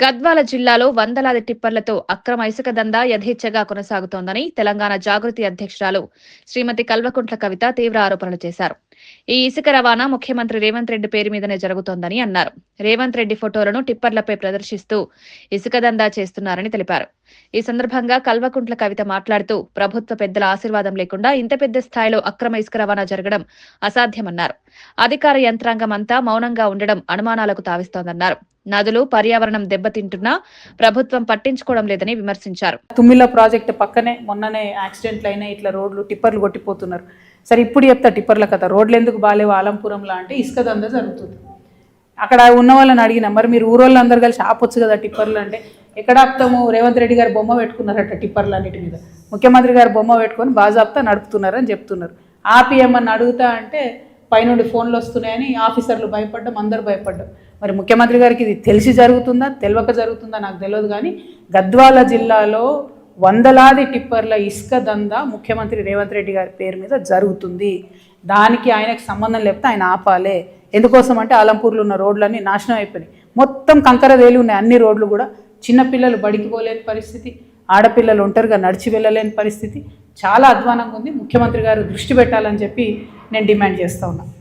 గద్వాల జిల్లాలో వందలాది టిప్పర్లతో అక్రమ ఇసుక దందా యథేచ్ఛగా కొనసాగుతోందని తెలంగాణ జాగృతి అధ్యక్షురాలు శ్రీమతి కల్వకుంట్ల కవిత తీవ్ర ఆరోపణలు చేశారు. ఈ ఇసుక రవాణా ముఖ్యమంత్రి రేవంత్ రెడ్డి పేరు మీదనే జరుగుతోందని అన్నారు. రేవంత్ రెడ్డి ఫోటోలను టిప్పర్లపై ప్రదర్శిస్తూ ఇసుక దందా చేస్తున్నారని తెలిపారు. ఈ సందర్భంగా కల్వకుంట్ల కవిత మాట్లాడుతూ ప్రభుత్వ పెద్దల ఆశీర్వాదం లేకుండా ఇంత పెద్ద స్థాయిలో అక్రమ ఇసుక రవాణా జరగడం అసాధ్యమన్నారు. అధికార యంత్రాంగం అంతా మౌనంగా ఉండడం అనుమానాలకు తావిస్తోందన్నారు. నదులు పర్యావరణం దెబ్బతింటున్నా ప్రభుత్వం పట్టించుకోవడం లేదని విమర్శించారు. తుమ్మిల ప్రాజెక్టు పక్కనే మొన్ననే యాక్సిడెంట్లు అయినా ఇట్లా రోడ్లు టిప్పర్లు కొట్టిపోతున్నారు. సరే ఇప్పుడు చెప్తా టిప్పర్ల కథ. రోడ్లు ఎందుకు బాలేవు ఆలంపురంలో అంటే ఇసుక దందా జరుగుతుంది. అక్కడ ఉన్న వాళ్ళని అడిగినా మరి మీరు ఊరోళ్ళు అందరు కలిసి ఆపొచ్చు కదా టిప్పర్లు అంటే ఎక్కడ ఆపుతాము. రేవంత్ రెడ్డి గారు బొమ్మ పెట్టుకున్నారట టిప్పర్లు అన్నిటి మీద. ముఖ్యమంత్రి గారు బొమ్మ పెట్టుకొని బాజాప్తా నడుపుతున్నారని చెప్తున్నారు. ఆపి ఏమన్నా అడుగుతా అంటే పైనుండి ఫోన్లు వస్తున్నాయని ఆఫీసర్లు భయపడ్డం, అందరు భయపడ్డం. మరి ముఖ్యమంత్రి గారికి ఇది తెలిసి జరుగుతుందా తెలియక జరుగుతుందా నాకు తెలియదు. కానీ గద్వాల జిల్లాలో వందలాది టిప్పర్ల ఇసుక దందా ముఖ్యమంత్రి రేవంత్ రెడ్డి గారి పేరు మీద జరుగుతుంది. దానికి ఆయనకు సంబంధం లేకపోతే ఆయన ఆపాలే. ఎందుకోసం అంటే ఆలంపూర్లో ఉన్న రోడ్లన్నీ నాశనం అయిపోయినాయి. మొత్తం కంకర వేలి ఉన్నాయి అన్ని రోడ్లు కూడా. చిన్నపిల్లలు బడికి పోలేని పరిస్థితి, ఆడపిల్లలు ఒంటరిగా నడిచి వెళ్ళలేని పరిస్థితి చాలా అధ్వానంగా ఉంది. ముఖ్యమంత్రి గారు దృష్టి పెట్టాలని చెప్పి నేను డిమాండ్ చేస్తూ ఉన్నాను.